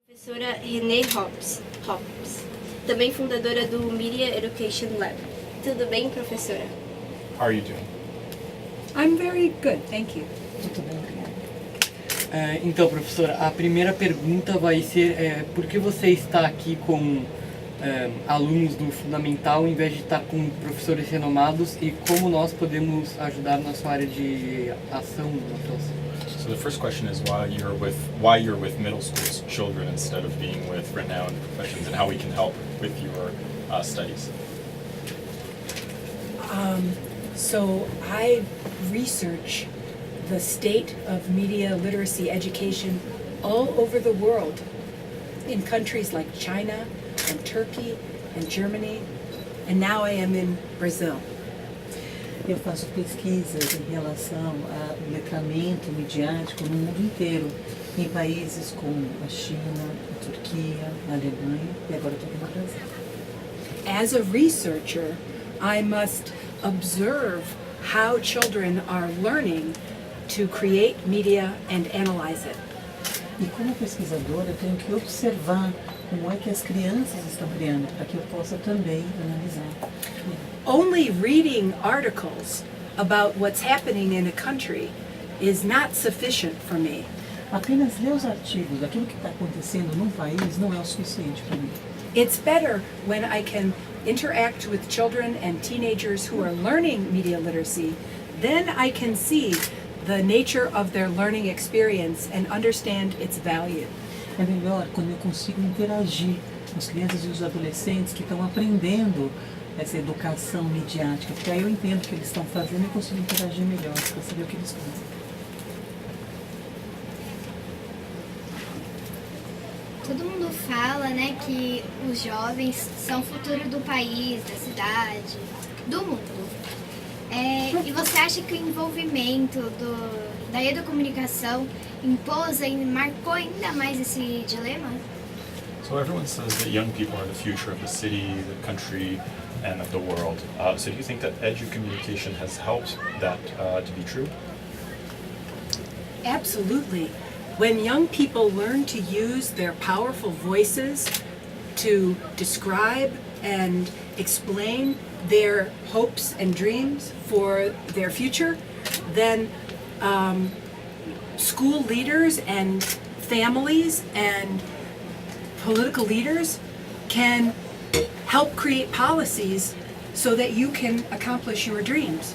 Professora Renee Hobbs, também fundadora do Media Education Lab. Tudo bem, professora? How are you doing? I'm very good, thank you. Muito bem, obrigada. Então, professora, a primeira pergunta vai ser por que você está aqui com alunos do Fundamental em vez de estar com professores renomados e como nós podemos ajudar na sua área de ação na atuação? So the first question is why you're with middle school children instead of being with renowned professions, and how we can help with your studies. So I research the state of media literacy education all over the world, in countries like China and Turkey and Germany, and now I am in Brazil. Eu faço pesquisas em relação ao letramento midiático no mundo inteiro, em países como a China, a Turquia, a Alemanha e agora estou aqui no Brasil. As a researcher, I must observe how children are learning to create media and analyze it. E como pesquisadora, eu tenho que observar como é que as crianças estão criando, para que eu possa também analisar. Only reading articles about what's happening in a country is not sufficient for me. Apenas ler os artigos daquilo que está acontecendo num país não é o suficiente para mim. It's better when I can interact with children and teenagers who are learning media literacy. Then I can see the nature of their learning experience and understand its value. É melhor quando eu consigo interagir com as crianças e os adolescentes que estão aprendendo essa educação midiática, porque aí eu entendo o que eles estão fazendo e consigo interagir melhor para saber o que eles fazem. Todo mundo fala, né, que os jovens são o futuro do país, da cidade, do mundo. E você acha que o envolvimento da educomunicação impôs e marcou ainda mais esse dilema? So everyone says that young people are the future of the city, the country, and of the world. So do you think that educommunication has helped that to be true? Absolutely. When young people learn to use their powerful voices to describe and explain their hopes and dreams for their future, then school leaders and families and political leaders can help create policies so that you can accomplish your dreams.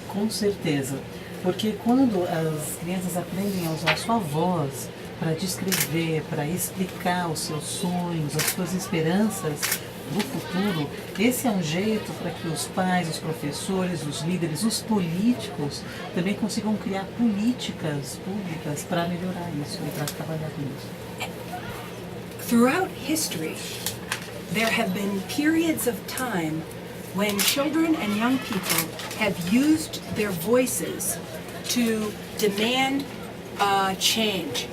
Com certeza, porque quando as crianças aprendem a usar sua voz para descrever, para explicar os seus sonhos, as suas esperanças do futuro, esse é um jeito para que os pais, os professores, os líderes, os políticos também consigam criar políticas públicas para melhorar isso e para trabalhar com isso. Throughout history, there have been periods of time when children and young people have used their voices to demand change.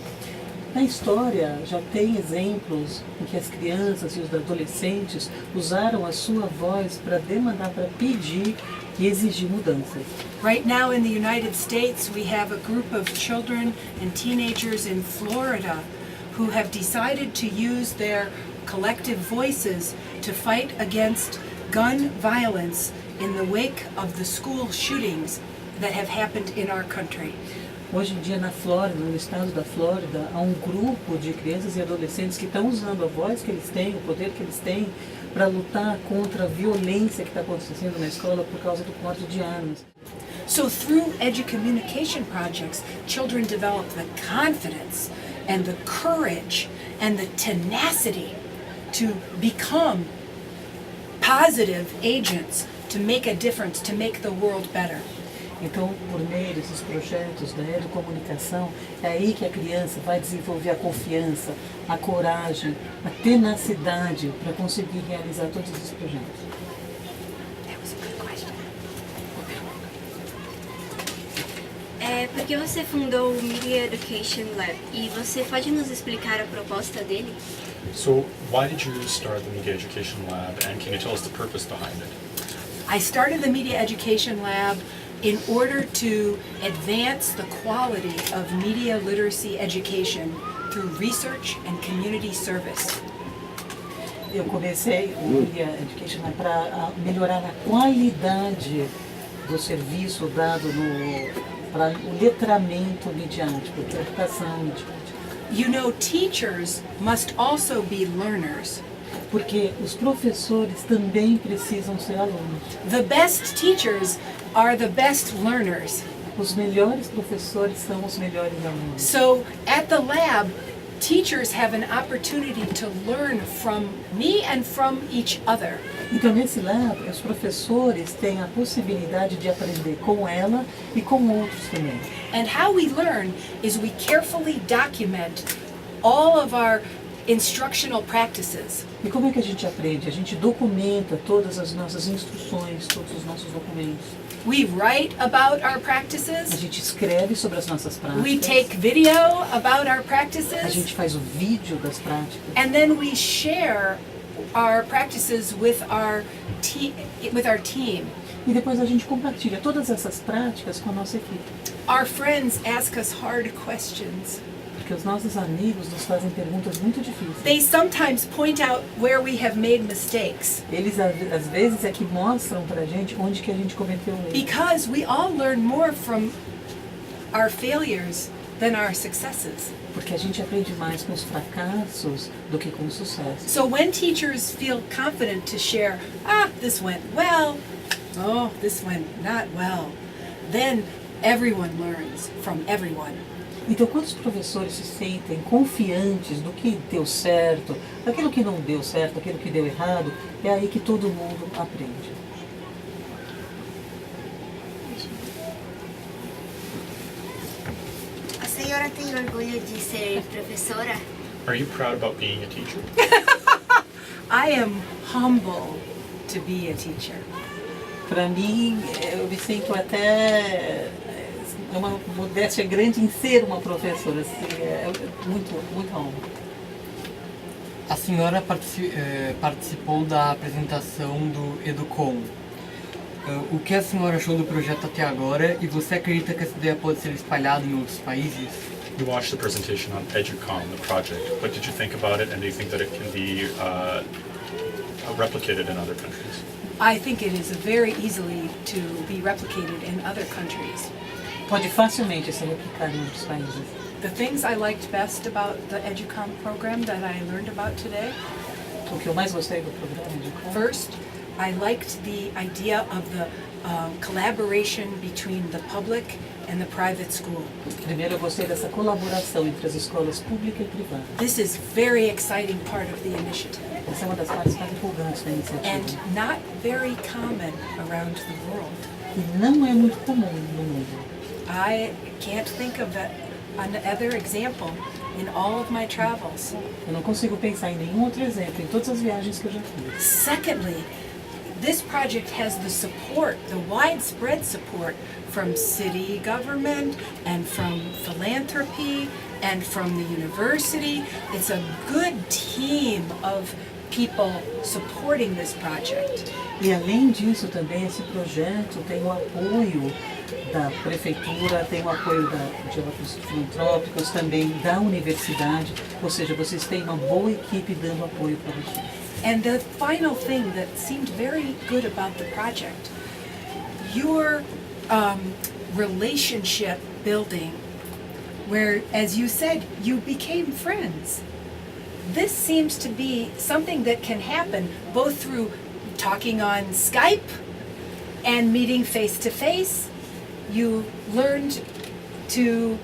Na história já tem exemplos em que as crianças e os adolescentes usaram a sua voz para demandar, para pedir e exigir mudanças. Right now in the United States, we have a group of children and teenagers in Florida who have decided to use their collective voices to fight against gun violence in the wake of the school shootings that have happened in our country. Hoje em dia na Flórida, no estado da Flórida, há um grupo de crianças e adolescentes que estão usando a voz que eles têm, o poder que eles têm, para lutar contra a violência que está acontecendo na escola por causa do porte de armas. So through educommunication projects, children develop the confidence and the courage and the tenacity to become positive agents to make a difference, to make the world better. Então, por meio desses projetos da educomunicação, é aí que a criança vai desenvolver a confiança, a coragem, a tenacidade para conseguir realizar todos esses projetos. That was a good question. Por que você fundou o Media Education Lab? E você pode nos explicar a proposta dele? So why did you start the Media Education Lab, and can you tell us the purpose behind it? I started the Media Education Lab in order to advance the quality of media literacy education through research and community service. Eu comecei o Media Education para melhorar a qualidade do serviço dado para o letramento midiático, a educação midiática. You know, teachers must also be learners. Porque os professores também precisam ser alunos. The best teachers are the best learners. Os melhores professores são os melhores alunos. So at the lab, teachers have an opportunity to learn from me and from each other. Então nesse lab, os professores têm a possibilidade de aprender com ela e com outros também. And how we learn is we carefully document all of our instructional practices. E como é que a gente aprende? A gente documenta todas as nossas instruções, todos os nossos documentos. We write about our A practices. gente escreve sobre as nossas práticas. We take video about our A practices. gente faz o vídeo das práticas. And then we share our practices with our team. E depois a gente compartilha todas essas práticas com a nossa equipe. Our friends ask us hard questions. Porque os nossos amigos nos fazem perguntas muito difíceis. They sometimes point out where we have made mistakes. Eles às vezes é que mostram pra gente onde que a gente cometeu o erro. Because we all learn more from our failures than our successes. Porque a gente aprende mais com os fracassos do que com os sucessos. So when teachers feel confident to share, this went well, oh, this went not well, then everyone learns from everyone. Então, quando os professores se sentem confiantes do que deu certo, daquilo que não deu certo, daquilo que deu errado, é aí que todo mundo aprende. A senhora tem orgulho de ser professora? Are you proud about being a teacher? I am humble to be a teacher. Para mim, eu me sinto até uma modéstia grande em ser uma professora. Assim, é muito honra. A senhora participou da apresentação do Educom. O que a senhora achou do projeto até agora e você acredita que essa ideia pode ser espalhada em outros países? You watched the presentation on Educom, the project. What did you think about it, and do you think that it can be replicated in other countries? I think it is very easily to be replicated in other countries. Pode facilmente ser replicado em outros países. The things I liked best about the Educom program that I learned about today, O que eu mais gostei do programa Educom, first, I liked the idea of the collaboration between the public and the private school. primeiro eu gostei dessa colaboração entre as escolas pública e privada. This is very exciting part of the initiative Essa é uma das partes mais empolgantes da and iniciativa. not very common around the world. E não é muito comum no mundo. I can't think of another example in all of my travels. Eu não consigo pensar em nenhum outro exemplo em todas as viagens que eu já fiz. Secondly, this project has the support, the widespread support from city government and from philanthropy and from the university. It's a good team of people supporting this project. E além disso também esse projeto tem o apoio da prefeitura, tem o apoio de outros filantrópicos, também da universidade, ou seja, vocês têm uma boa equipe dando apoio para vocês. And the final thing that seemed very good about the project, your relationship building, where, as you said, you became friends. This seems to be something that can happen both through talking on Skype and meeting face to face. You learned to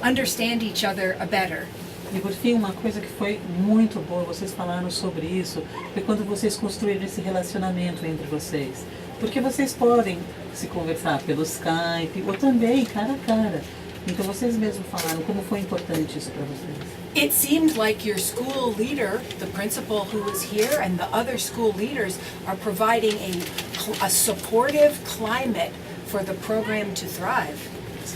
understand each other better. E por fim, uma coisa que foi muito boa, vocês falaram sobre isso, foi quando vocês construíram esse relacionamento entre vocês. Porque vocês podem se conversar pelo Skype ou também cara a cara. Então vocês mesmos falaram como foi importante isso para vocês. It seemed like your school leader, the principal who was here, and the other school leaders are providing a supportive climate for the program to thrive.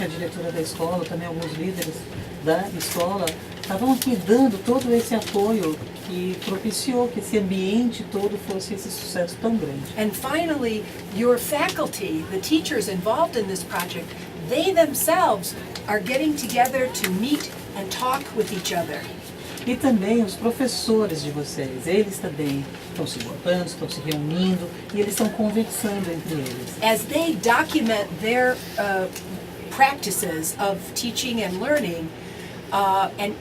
A diretora da escola, também alguns líderes da escola, estavam aqui dando todo esse apoio que propiciou que esse ambiente todo fosse esse sucesso tão grande. And finally, your faculty, the teachers involved in this project, they themselves are getting together to meet and talk with each other. E também os professores de vocês, eles também estão se juntando, estão se reunindo e eles estão conversando entre eles. As they document their practices of teaching and learning and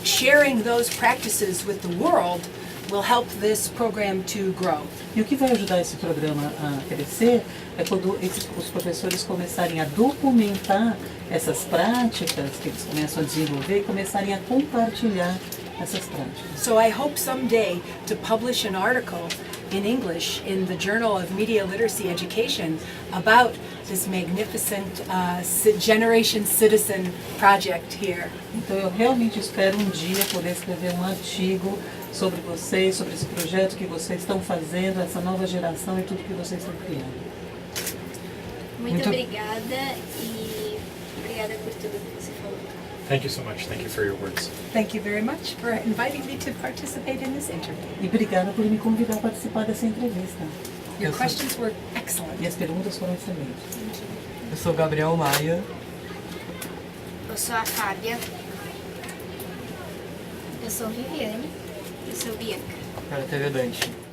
sharing those practices with the world will help this program to grow. E o que vai ajudar esse programa a crescer é quando os professores começarem a documentar essas práticas que eles começam a desenvolver e começarem a compartilhar essas práticas. So I hope someday to publish an article in English in the Journal of Media Literacy Education about this magnificent Generation Citizen project here. Então eu realmente espero um dia poder escrever um artigo sobre vocês, sobre esse projeto que vocês estão fazendo, essa nova geração e tudo que vocês estão criando. Muito obrigada e obrigada por tudo que você falou. Thank you so much. Thank you for your words. Thank you very much for inviting me to participate in this interview. E obrigada por me convidar a participar dessa entrevista. Your questions were excellent. E as perguntas foram excelentes. Eu sou Gabriel Maia. Eu sou a Fábia. Eu sou Viviane. Eu sou Bianca. Para a TV Dante.